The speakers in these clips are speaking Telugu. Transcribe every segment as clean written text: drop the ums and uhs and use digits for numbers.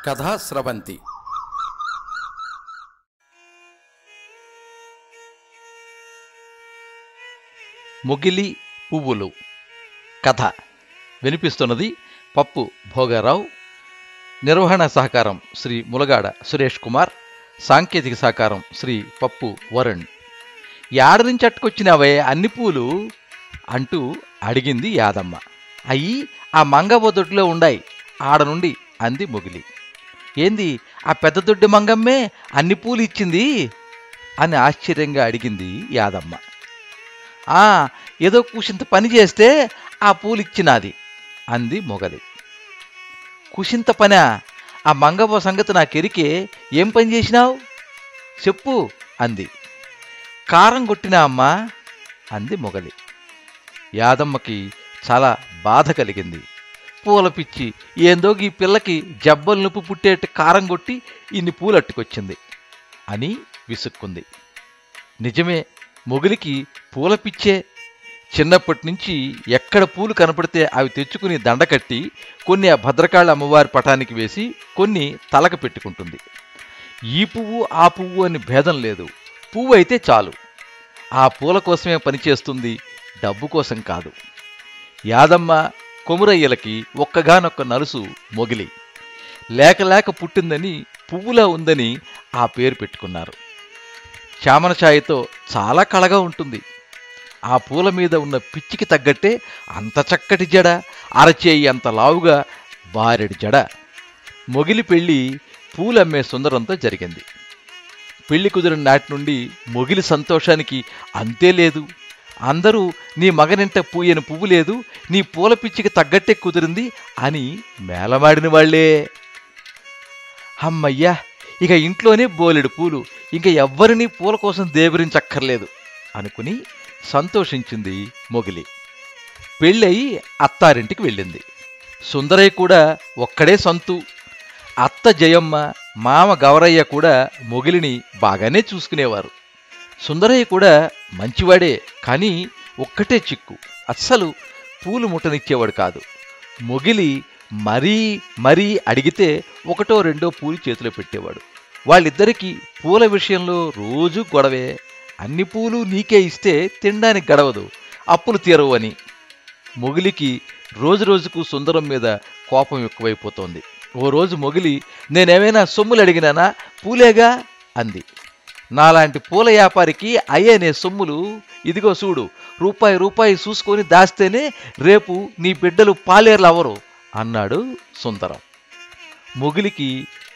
కథా స్రవంతి. మొగిలి పువ్వులు కథ వినిపిస్తున్నది పప్పు భోగారావు. నిర్వహణ సహకారం శ్రీ ములగాడ సురేష్ కుమార్. సాంకేతిక సహకారం శ్రీ పప్పు వరుణ్. యాడ నుంచి అట్టుకొచ్చినావే అన్ని పూలు అంటూ అడిగింది యాదమ్మ. అయ్యి ఆ మంగవ్వ దొడ్లో ఉండాయి ఆడ నుండి అంది మొగిలి. ఏంది ఆ పెద్ద దొడ్డి మంగమ్మే అన్ని పూలు ఇచ్చింది అని ఆశ్చర్యంగా అడిగింది యాదమ్మ. ఏదో కుషింత పని చేస్తే ఆ పూలిచ్చినాది అంది మొగలి. కుషింత పనా? ఆ మంగవ్వ సంగతి నాకెరికే. ఏం పని చేసినావు చెప్పు అంది. కారం కొట్టినా అమ్మా అంది మొగలి. యాదమ్మకి చాలా బాధ కలిగింది. పూల పిచ్చి ఏందో ఈ పిల్లకి జబ్బలు నొప్పి పుట్టేట్టు కారం కొట్టి ఇన్ని పూలట్టుకొచ్చింది అని విసుక్కుంది. నిజమే, మొగిలికి పూల పిచ్చే. చిన్నప్పటి నుంచి ఎక్కడ పూలు కనపడితే అవి తెచ్చుకుని దండకట్టి కొన్ని ఆ భద్రకాళి అమ్మవారి పటానికి వేసి కొన్ని తలకు పెట్టుకుంటుంది. ఈ పువ్వు ఆ పువ్వు అని భేదం లేదు. పువ్వు అయితే చాలు. ఆ పూల కోసమే పనిచేస్తుంది, డబ్బు కోసం కాదు. యాదమ్మ కొమురయ్యలకి ఒక్కగానొక్క నలుసు మొగిలి. లేక లేక పుట్టిందని పువ్వులా ఉందని ఆ పేరు పెట్టుకున్నారు. చామనఛాయతో చాలా కళగా ఉంటుంది. ఆ పూల మీద ఉన్న పిచ్చికి తగ్గట్టే అంత చక్కటి జడ, అరచేయి అంత లావుగా బారెడి జడ. మొగిలి పెళ్ళి పూలమ్మే సుందరంతో జరిగింది. పెళ్లి కుదిరిన నాటి నుండి మొగిలి సంతోషానికి అంతే లేదు. అందరూ నీ మగనింట పూయని పువ్వు లేదు, నీ పూల పిచ్చికి తగ్గట్టే కుదిరింది అని మేలమాడిన వాళ్లే. అమ్మయ్యా, ఇక ఇంట్లోనే బోలెడు పూలు, ఇంక ఎవ్వరినీ పూల కోసం దేవరించక్కర్లేదు అనుకుని సంతోషించింది మొగిలి. పెళ్ళయి అత్తారింటికి వెళ్ళింది. సుందరయ్య కూడా ఒక్కడే సొంతు. అత్త జయమ్మ, మామ గౌరయ్య కూడా మొగిలిని బాగానే చూసుకునేవారు. సుందరయ్య కూడా మంచివాడే, కానీ ఒక్కటే చిక్కు, అస్సలు పూలు ముట్టనిచ్చేవాడు కాదు. మొగిలి మరీ అడిగితే ఒకటో రెండో పూలు చేతిలో పెట్టేవాడు. వాళ్ళిద్దరికీ పూల విషయంలో రోజూ గొడవే. అన్ని పూలు నీకే ఇస్తే తినడానికి గడవదు, అప్పులు తీరవు అని. మొగిలికి రోజురోజుకు సుందరం మీద కోపం ఎక్కువైపోతోంది. ఓ రోజు మొగిలి, నేనేమైనా సొమ్ములు అడిగినానా? పూలేగా అంది. నాలాంటి పూల వ్యాపారికి అయ్యేనే సొమ్ములు, ఇదిగో చూడు, రూపాయి చూసుకొని దాస్తేనే రేపు నీ బిడ్డలు పాలేర్లు అవరు అన్నాడు సుందరం. మొగిలికి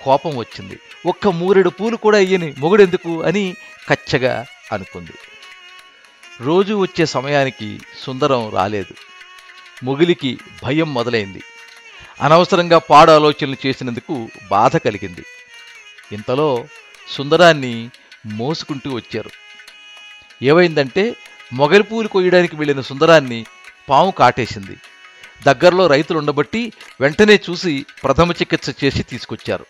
కోపం వచ్చింది. ఒక్క మూరెడు పూలు కూడా ఇయ్యని మొగుడెందుకు అని కచ్చగా అనుకుంది. రోజు వచ్చే సమయానికి సుందరం రాలేదు. మొగిలికి భయం మొదలైంది. అనవసరంగా పాడు ఆలోచనలు చేసినందుకు బాధ కలిగింది. ఇంతలో సుందరాన్ని మోసుకుంటూ వచ్చారు. ఏమైందంటే, మొగలి పూలు కొయ్యడానికి వెళ్ళిన సుందరాన్ని పాము కాటేసింది. దగ్గరలో రైతులు ఉండబట్టి వెంటనే చూసి ప్రథమ చికిత్స చేసి తీసుకొచ్చారు.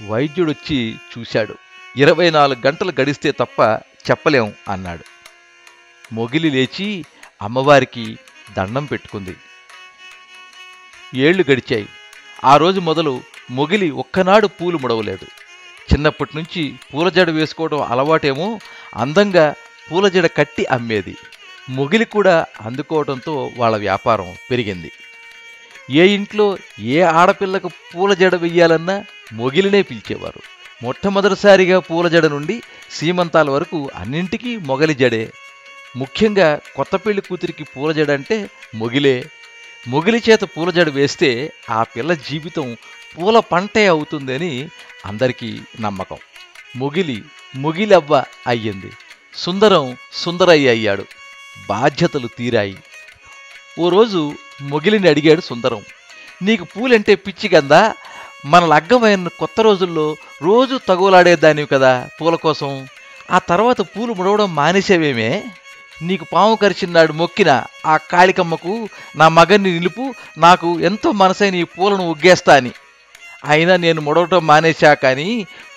వైద్యుడొచ్చి చూశాడు. 24 గంటలు గడిస్తే తప్ప చెప్పలేం అన్నాడు. మొగిలి లేచి అమ్మవారికి దండం పెట్టుకుంది. ఏళ్లు గడిచాయి. ఆ రోజు మొదలు మొగిలి ఒక్కనాడు పూలు ముడవలేదు. చిన్నప్పటి నుంచి పూలజడ వేసుకోవడం అలవాటేమో, అందంగా పూలజడ కట్టి అమ్మేది. మొగిలి కూడా అందుకోవడంతో వాళ్ళ వ్యాపారం పెరిగింది. ఏ ఇంట్లో ఏ ఆడపిల్లకు పూలజడ వెయ్యాలన్నా మొగిలినే పిలిచేవారు. మొట్టమొదటిసారిగా పూలజడ నుండి సీమంతాల వరకు అన్నింటికీ మొగలి జడే. ముఖ్యంగా కొత్త పెళ్లి కూతురికి పూలజడ అంటే మొగిలే. మొగిలి చేత పూలజడ వేస్తే ఆ పిల్ల జీవితం పూల పంటే అవుతుందని అందరికీ నమ్మకం. మొగిలవ్వ అయ్యింది. సుందరం సుందరయ్య అయ్యాడు. బాధ్యతలు తీరాయి. ఓ రోజు మొగిలిని అడిగాడు సుందరం, నీకు పూలంటే పిచ్చి గందా? మన లగ్గమైన కొత్త రోజుల్లో రోజు తగులాడేదానివి కదా పూల కోసం. ఆ తర్వాత పూలు ముడవడం మానేసేవేమే? నీకు పాము కరిచిన్నాడు మొక్కిన ఆ కాళికమ్మకు నా మగన్ని నిలుపు, నాకు ఎంతో మనసైన ఈ పూలను ఉగ్గేస్తా అని. అయినా నేను ముడవటం మానేశా, కానీ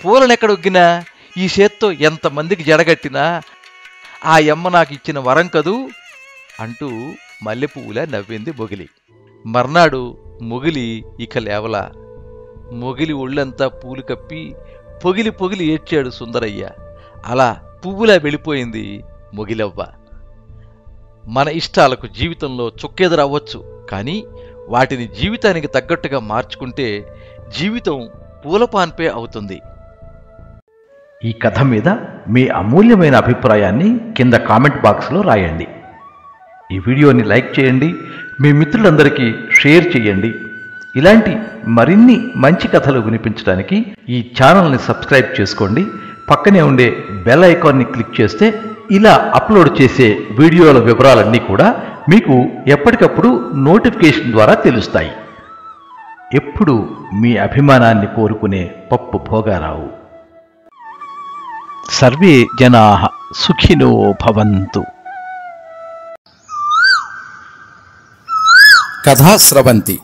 పూలనెక్కడ ఉగ్గినా, ఈ చేత్తో ఎంతమందికి జడగట్టినా ఆ యమ్మ నాకు ఇచ్చిన వరం కదూ అంటూ మల్లెపువ్వులా నవ్వింది మొగిలి. మర్నాడు మొగిలి ఇక లేవలా. మొగిలి ఒళ్ళంతా పూలు కప్పి పొగిలి పొగిలి ఏడ్చాడు సుందరయ్య. అలా పువ్వులా వెళ్ళిపోయింది మొగిలవ్వ. మన ఇష్టాలకు జీవితంలో చుక్కెదురవ్వచ్చు, కానీ వాటిని జీవితానికి తగ్గట్టుగా మార్చుకుంటే జీవితం పూలపాన్పే అవుతుంది. ఈ కథ మీద మీ అమూల్యమైన అభిప్రాయాన్ని కింద కామెంట్ బాక్స్లో రాయండి. ఈ వీడియోని లైక్ చేయండి, మీ మిత్రులందరికీ షేర్ చేయండి. ఇలాంటి మరిన్ని మంచి కథలు వినిపించడానికి ఈ ఛానల్ని సబ్స్క్రైబ్ చేసుకోండి. పక్కనే ఉండే బెల్ ఐకాన్ని క్లిక్ చేస్తే ఇలా అప్లోడ్ చేసే వీడియోల వివరాలన్నీ కూడా మీకు ఎప్పటికప్పుడు నోటిఫికేషన్ ద్వారా తెలుస్తాయి. ఎప్పుడు మీ అభిమానాన్ని కోరుకునే పప్పు భోగారావు. సర్వే జనాః సుఖినో భవంతు. కథా స్రవంతి.